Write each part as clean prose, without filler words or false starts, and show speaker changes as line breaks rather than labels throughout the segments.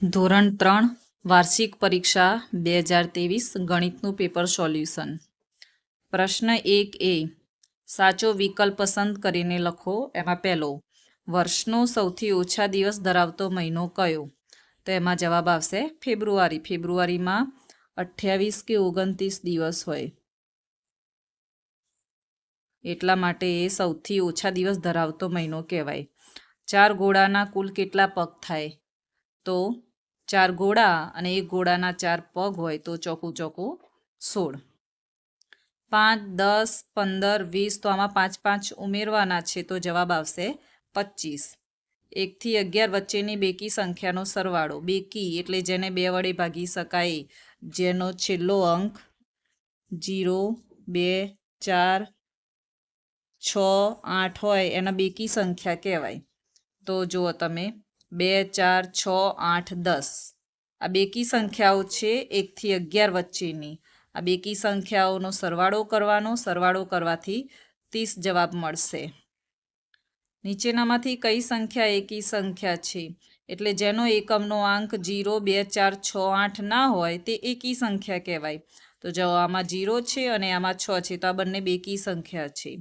ધોરણ 3 વાર્ષિક પરીક્ષા 2023 ગણિતનું પેપર સોલ્યુશન. પ્રશ્ન 1A. સાચો વિકલ્પ પસંદ કરીને લખો. એમાં પહેલો, વર્ષનો સૌથી ઓછા દિવસ ધરાવતો મહિનો કયો? તો એમાં જવાબ આવશે ફેબ્રુઆરી. ફેબ્રુઆરીમાં 28 કે 29 દિવસ હોય, એટલા માટે એ સૌથી ઓછા દિવસ ધરાવતો મહિનો કહેવાય. 4 ઘોડાના કુલ કેટલા પગ થાય? તો 4 ઘોડા અને 1 ઘોડાના 4 પગ હોય તો ચોકું ચોકું 16. 5, 10, 15, 20 તો આમાં 5 5 ઉમેરવાના છે તો જવાબ આવશે 25. 1 થી 11 વચ્ચેની બેકી સંખ્યાનો સરવાળો. બેકી એટલે જેને 2 વડે ભાગી શકાય, જેનો છેલ્લો અંક 0, 2, 4, 6, 8 હોય એના બેકી સંખ્યા કહેવાય. તો જુઓ તમે 2, 4, 6, 8, 10 આ બેકી સંખ્યાઓ છે 1 થી 11 વચ્ચેની. આ બેકી સંખ્યાઓનો સરવાળો કરવાનો. સરવાળો કરવાથી 30 જવાબ મળશે. નીચેનામાંથી કઈ સંખ્યા એકી સંખ્યા છે? એટલે જેનો એકમનો આંક 0, 2, 4, 6, 8 ના હોય તે એકી સંખ્યા કહેવાય. તો જો આમાં 0 છે અને આમાં 6 છે તો આ બંને બેકી સંખ્યા છે.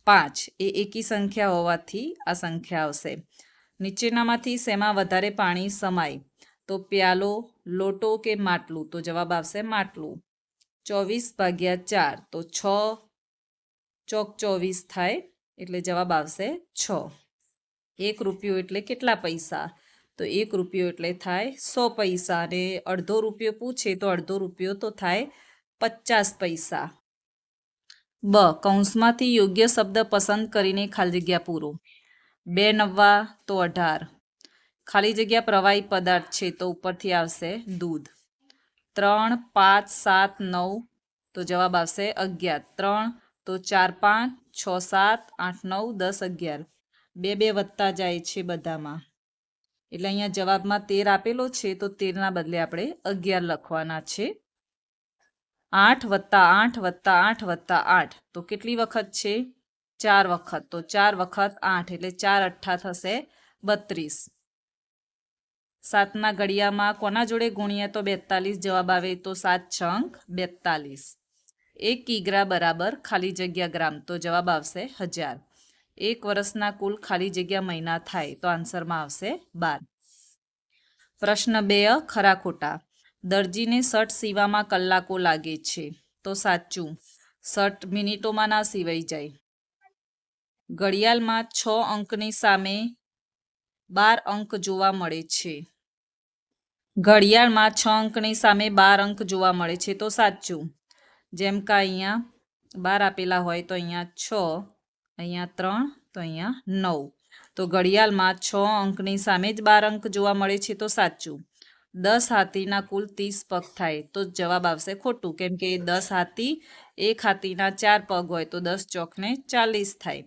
5 એ એકી સંખ્યા હોવાથી આ સંખ્યા આવશે. નીચેનામાંથી શેમાં વધારે પાણી સમાય? તો પ્યાલો, લોટો કે માટલું? તો જવાબ આવશે માટલું. 24/4 તો 6 ચોક 24 થાય એટલે જવાબ આવશે 6. 1 રૂપિયો એટલે કેટલા પૈસા? તો 1 રૂપિયો એટલે થાય 100 પૈસા. અને અડધો રૂપિયો પૂછે તો અડધો રૂપિયો તો થાય 50 પૈસા. બ. કૌંસમાંથી યોગ્ય શબ્દ પસંદ કરીને ખાલી જગ્યા પૂરો. 2 નવ્વા તો 18. ખાલી જગ્યા પ્રવાહી પદાર્થ છે તો ઉપરથી આવશે દૂધ. 3, 5, 7, 9 તો જવાબ આવશે 11. 3 તો 4, 5, 6, 7, 8, 9, 10, 11. 2 2 વધતા જાય છે બધામાં, એટલે અહીંયા જવાબમાં 13 આપેલો છે તો 13ના બદલે આપણે 11 લખવાના છે. 8 + 8 + 8 + 8 તો કેટલી વખત છે? 4 વખત. તો 4 વખત 8 એટલે 4 8 થશે 32. 7ના ઘડિયામાં કોના જોડે ગુણીએ તો 42 જવાબ આવે? તો 7 છંગ 42. 1 કિગ્રા બરાબર ખાલી જગ્યા ગ્રામ? તો જવાબ આવશે 1000. 1 વર્ષના કુલ ખાલી જગ્યા મહિના થાય તો આન્સરમાં આવશે 12. પ્રશ્ન 2 ખરા ખોટા. દરજીને શર્ટ સીવામાં કલાકો લાગે છે તો સાચું. શર્ટ મિનિટોમાં ના સીવાઈ જાય. ઘડિયાળમાં 6 અંકની સામે 12 અંક જોવા મળે છે. ઘડિયાળમાં 6 અંકની સામે 12 અંક જોવા મળે છે તો સાચું. જેમ કે અહીંયા 12 આપેલા હોય તો અહીંયા 6, અહીંયા 3 તો અહીંયા 9. તો ઘડિયાળમાં 6 અંકની સામે જ 12 અંક જોવા મળે છે તો સાચું. 10 હાથીના કુલ 30 પગ થાય તો જવાબ આવશે ખોટું, કેમ કે 10 હાથી 1 હાથીના 4 પગ હોય તો 10 ચોકને 40 થાય.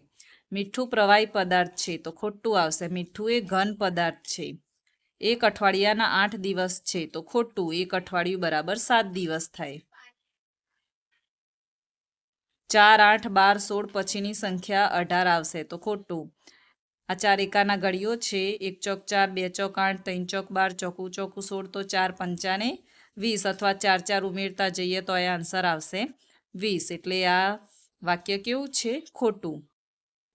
મીઠું પ્રવાહી પદાર્થ છે તો ખોટું આવશે. મીઠું એ ઘન પદાર્થ છે. 1 અઠવાડિયાના 8 દિવસ છે તો ખોટું. 1 અઠવાડિયું બરાબર 7 દિવસ થાય. 4, 8, 12, 16 પછીની સંખ્યા 18 આવશે તો ખોટું. આ 4 એકાના ઘડીઓ છે. 1 ચોક 4, 2 ચોક 8, 3 ચોક 12, ચોકું ચોકું 16 તો 4 પંચાને 20 અથવા 4 4 ઉમેરતા જઈએ તો આ આન્સર આવશે 20. એટલે આ વાક્ય કેવું છે? ખોટું.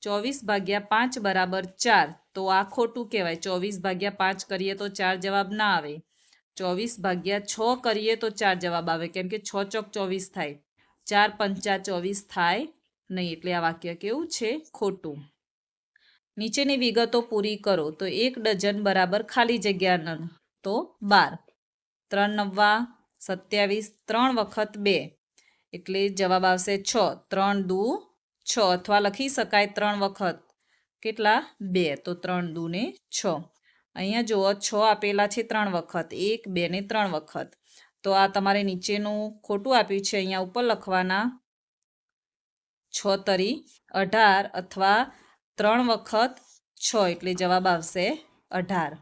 24/5 બરાબર 4 તો આ ખોટું કહેવાય. 24/5 કરીએ તો 4 જવાબ ના આવે. 24/6 કરીએ તો 4 જવાબ આવે, કેમ કે 6 ચોક 24 થાય. 4 પંચા 24 થાય નહીં. એટલે આ વાક્ય કેવું છે? ખોટું. નીચેની વિગતો પૂરી કરો. તો 1 ડઝન બરાબર ખાલી જગ્યા તો 12. 3 નવ્વા 27. 3 વખત 2 એટલે જવાબ આવશે 6. 3 દુ 6 અથવા લખી શકાય 3 વખત કેટલા? 2. તો 3 દુ ને 6. અહીંયા જુઓ 6 આપેલા છે 3 વખત, 1, 2 ને 3 વખત. તો આ તમારે નીચેનું ખોટું આપ્યું છે, અહીંયા ઉપર લખવાના 6 તરી 18 અથવા 3 વખત 6 એટલે જવાબ આવશે 18.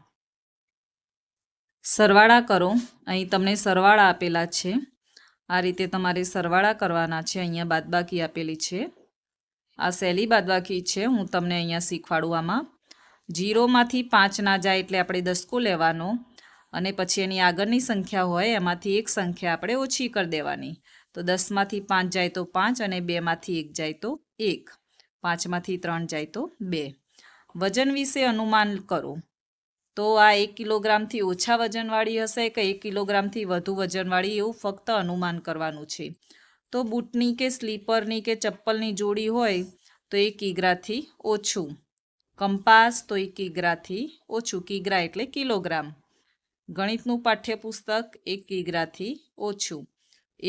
સરવાળા કરો. અહીં તમને સરવાળા આપેલા છે. આ રીતે તમારે સરવાળા કરવાના છે. અહીંયા બાદબાકી આપેલી છે. આ સહેલી બાદબાકી છે. હું તમને અહીંયા શીખવાડું. આમાં 0માંથી 5 ના જાય એટલે આપણે દસકો લેવાનો. અને પછી એની આગળની સંખ્યા હોય એમાંથી એક સંખ્યા આપણે ઓછી કરી દેવાની. તો 10માંથી 5 જાય તો 5 અને 2માંથી 1 જાય તો 1. 5માંથી 3 જાય તો 2. વજન વિશે અનુમાન કરો. તો આ 1 કિલોગ્રામથી ઓછા વજનવાળી હશે કે 1 કિલોગ્રામથી વધુ વજનવાળી, એવું ફક્ત અનુમાન કરવાનું છે. તો બૂટની કે સ્લીપરની કે ચપ્પલની જોડી હોય તો 1 કિગ્રાથી ઓછું. કંપાસ તો 1 કિગ્રાથી ઓછું. કિગ્રા એટલે કિલોગ્રામ. ગણિતનું પાઠ્યપુસ્તક 1 કિગ્રાથી ઓછું.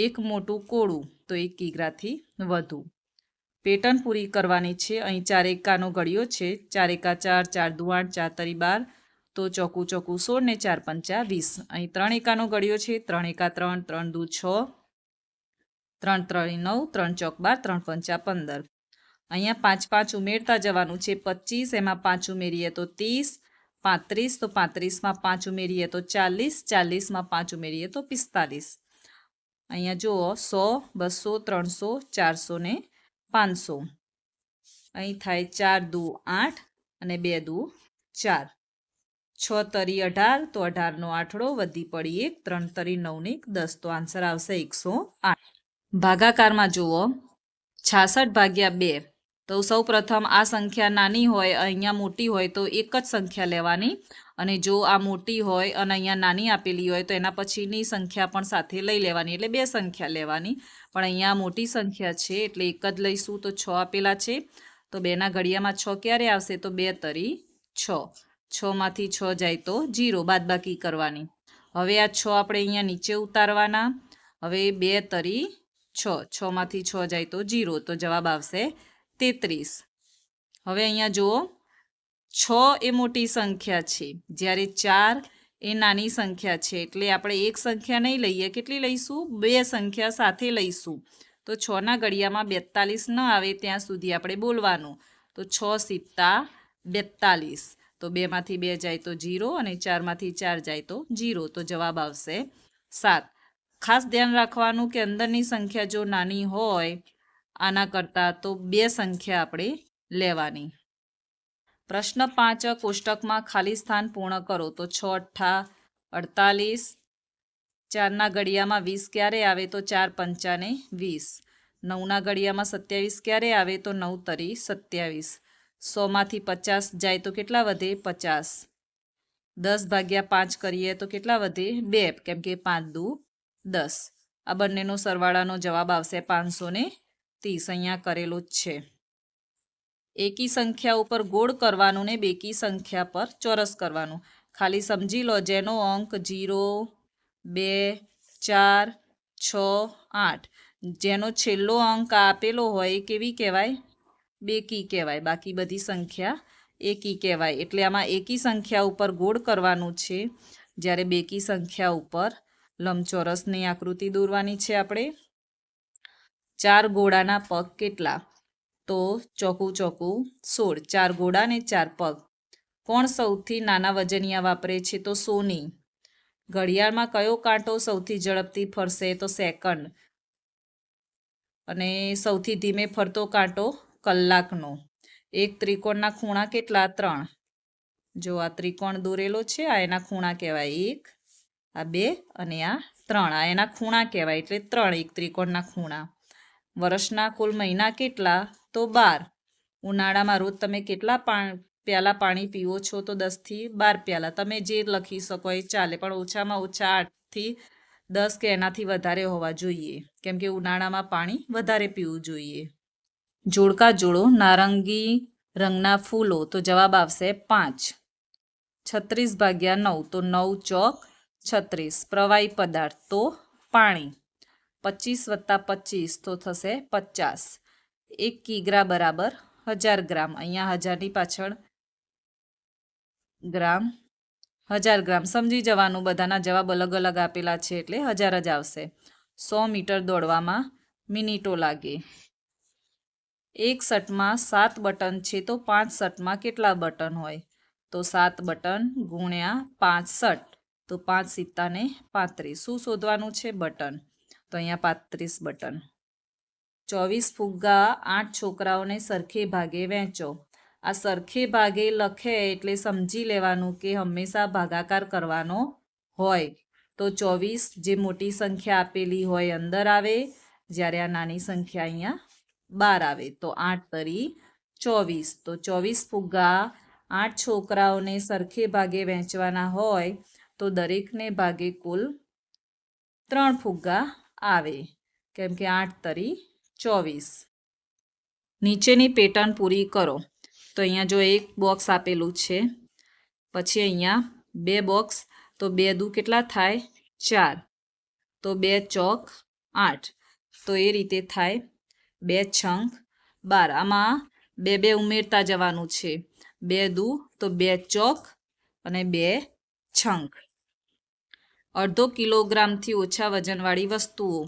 એક મોટું કોળું તો 1 કિગ્રાથી વધુ. પેટર્ન પૂરી કરવાની છે. અહીં 4 એકાનો ઘડિયો છે. 4 એકા 4, 4 દુ 8, 4 તરી 12, તો ચોકું ચોકું 16 ને 4 પંચા 20. અહીં 3 એકાનો ઘડિયો છે. 3 એકા 3, 3 દુ 6, 3 ત્રણી 9, 3 ચોક 12, 3 પંચા 15. અહીંયા 5 5 ઉમેરતા જવાનું છે. 25, એમાં 5 ઉમેરીએ તો 30, 35, તો 35માં 5 ઉમેરીએ તો 40, 40માં 5 ઉમેરીએ તો 45. અહીંયા જુઓ 100, 200, 300, 400 ને 500. અહીં થાય 4 દુ 8 અને 2 દુ 4. 6 તરી 18, તો 18નો આઠડો વધી પડી 1, 3 તરી 9 ને 10, તો આન્સર આવશે 108. ભાગાકારમાં જુઓ 66 ભાગ્યા 2. તો સૌ પ્રથમ આ સંખ્યા નાની હોય, અહીંયા મોટી હોય તો એક જ સંખ્યા લેવાની, અને જો આ મોટી હોય અને અહીંયા નાની આપેલી હોય તો એના પછીની સંખ્યા પણ સાથે લઈ લેવાની, એટલે બે સંખ્યા લેવાની. પણ અહીંયા મોટી સંખ્યા છે એટલે એક જ લઈશું. તો 6 આપેલા છે, તો 2ના ઘડિયામાં 6 ક્યારે આવશે? તો 2 તરી 6. 6માંથી 6 જાય તો 0, બાદબાકી કરવાની. હવે આ 6 આપણે અહીંયા નીચે ઉતારવાના. હવે 2 તરી 6, 6માંથી 6 જાય તો 0, તો જવાબ આવશે 33. હવે અહીંયા જુઓ 6 એ મોટી સંખ્યા છે, જ્યારે 4 એ નાની સંખ્યા છે, એટલે આપણે એક સંખ્યા નહીં લઈએ. કેટલી લઈશું? બે સંખ્યા સાથે લઈશું. તો 6ના ઘડિયામાં 42 ન આવે ત્યાં સુધી આપણે બોલવાનું. તો 6 સિત્તા 42, તો 2માંથી 2 જાય તો 0 અને 4માંથી 4 જાય તો 0, તો જવાબ આવશે 7. ખાસ ધ્યાન રાખવાનું કે અંદરની સંખ્યા જો નાની હોય આના કરતાં, તો બે સંખ્યા આપણે લેવાની. પ્રશ્ન 5 કોષ્ટકમાં ખાલી સ્થાન પૂર્ણ કરો. તો 6 અઠ્ઠા 48, 4ના ઘડિયામાં 20 ક્યારે આવે? તો 4 પંચા ને 20. 9ના ઘડિયામાં 27 ક્યારે આવે? તો 9 તરી 27. 100માંથી 50 જાય તો કેટલા વધે? 50. 10 ભાગ્યા 5 કરીએ તો કેટલા વધે? 2, કેમ કે 5 દુ 10. આ બંનેનો સરવાળાનો જવાબ આવશે 530. અહીંયા કરેલું જ છે. એકી સંખ્યા ઉપર ગોળ કરવાનું ને બેકી સંખ્યા પર ચોરસ કરવાનું. ખાલી સમજી લો, જેનો અંક 0, 2, 4, 6, 8, જેનો છેલ્લો અંક આપેલો હોય એ કેવી કહેવાય? બેકી કહેવાય. બાકી બધી સંખ્યા એકી કહેવાય. એટલે આમાં એકી સંખ્યા ઉપર ગોળ કરવાનું છે, જ્યારે બેકી સંખ્યા ઉપર લંબચોરસની આકૃતિ દોરવાની છે આપણે. 4 ઘોડાના પગ કેટલા? તો ચોકું ચોકું 16. 4 ઘોડા ને 4 પગ. કોણ સૌથી નાના વજનિયા વાપરે છે? તો સોની. ઘડિયાળમાં કયો કાંટો સૌથી ઝડપથી ફરશે? તો સેકન્ડ. અને સૌથી ધીમે ફરતો કાંટો કલાકનો. એક ત્રિકોણના ખૂણા કેટલા? 3. જો આ ત્રિકોણ દોરેલો છે, આ એના ખૂણા કહેવાય. 1, આ 2 અને આ 3, આ એના ખૂણા કહેવાય. એટલે 3 એક ત્રિકોણના ખૂણા. વર્ષના કુલ મહિના કેટલા? તો 12. ઉનાળામાં રોજ તમે કેટલા પ્યાલા પાણી પીવો છો? તો 10 થી 12 પ્યાલા. તમે જે લખી શકો એ ચાલે, પણ ઓછામાં ઓછા 8 થી 10 કે એનાથી વધારે હોવા જોઈએ, કેમ કે ઉનાળામાં પાણી વધારે પીવું જોઈએ. જોડકા જોડો. નારંગી રંગના ફૂલો, તો જવાબ આવશે 5. 36 ભાગ્યા 9, તો 9 ચોક 36. પ્રવાહી પદાર્થ, તો પાણી. 25 વત્તા 25 તો થશે 50. 1 કિગ્રા બરાબર 1000 ગ્રામ. અહીંયા 1000ની પાછળ ગ્રામ, 1000 ગ્રામ સમજી જવાનું. બધાના જવાબ અલગ અલગ આપેલા છે એટલે 1000 જ આવશે. 100 મીટર દોડવામાં મિનિટો લાગે. એક શર્ટમાં 7 બટન છે, તો 5 શર્ટમાં કેટલા બટન હોય? તો 7 બટન ગુણ્યા 5 શર્ટ, તો 5 સિત્તા ને 35. શું શોધવાનું છે? બટન. તો અહીંયા 35 બટન. 24 ફુગ્ગા 8 છોકરાઓને સરખે ભાગે વહેંચો. આ સરખે ભાગે લખે એટલે સમજી લેવાનું કે હંમેશા ભાગાકાર કરવાનો હોય તો 24 જે મોટી સંખ્યા આપેલી હોય અંદર આવે, જ્યારે આ નાની સંખ્યા અહીંયા બહાર આવે. તો 8 તરી 24. તો 24 ફુગ્ગા 8 છોકરાઓને સરખે ભાગે વહેંચવાના હોય તો દરેકને ભાગે કુલ 3 ફુગ્ગા આવે, કેમ કે 8 તરી 24. નીચેની પેટર્ન પૂરી કરો. તો અહીંયા જો એક બોક્સ આપેલું છે, પછી અહીંયા 2 બોક્સ, તો 2 દુ કેટલા થાય 4, તો 2 ચોક 8, તો એ રીતે થાય 2 છંક 12. આમાં 2 ઉમેરતા જવાનું છે. 2 દુ તો 2 ચોક અને 2 છંક. અડધો કિલોગ્રામથી ઓછા વજનવાળી વસ્તુઓ,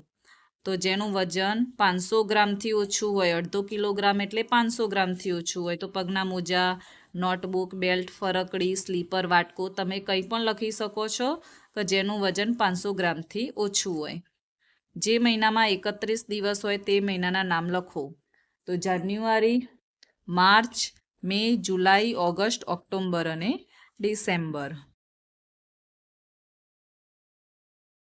તો જેનું વજન 500 ગ્રામથી ઓછું હોય, અડધો કિલોગ્રામ એટલે 500 ગ્રામથી ઓછું હોય, તો પગના મોજા, નોટબુક, બેલ્ટ, ફરકડી, સ્લીપર, વાટકો, તમે કંઈ પણ લખી શકો છો કે જેનું વજન 500 ગ્રામથી ઓછું હોય. જે મહિનામાં 31 દિવસ હોય તે મહિનાના નામ લખો. તો જાન્યુઆરી, માર્ચ, મે, જુલાઈ, ઓગસ્ટ, ઓક્ટોબર અને ડિસેમ્બર.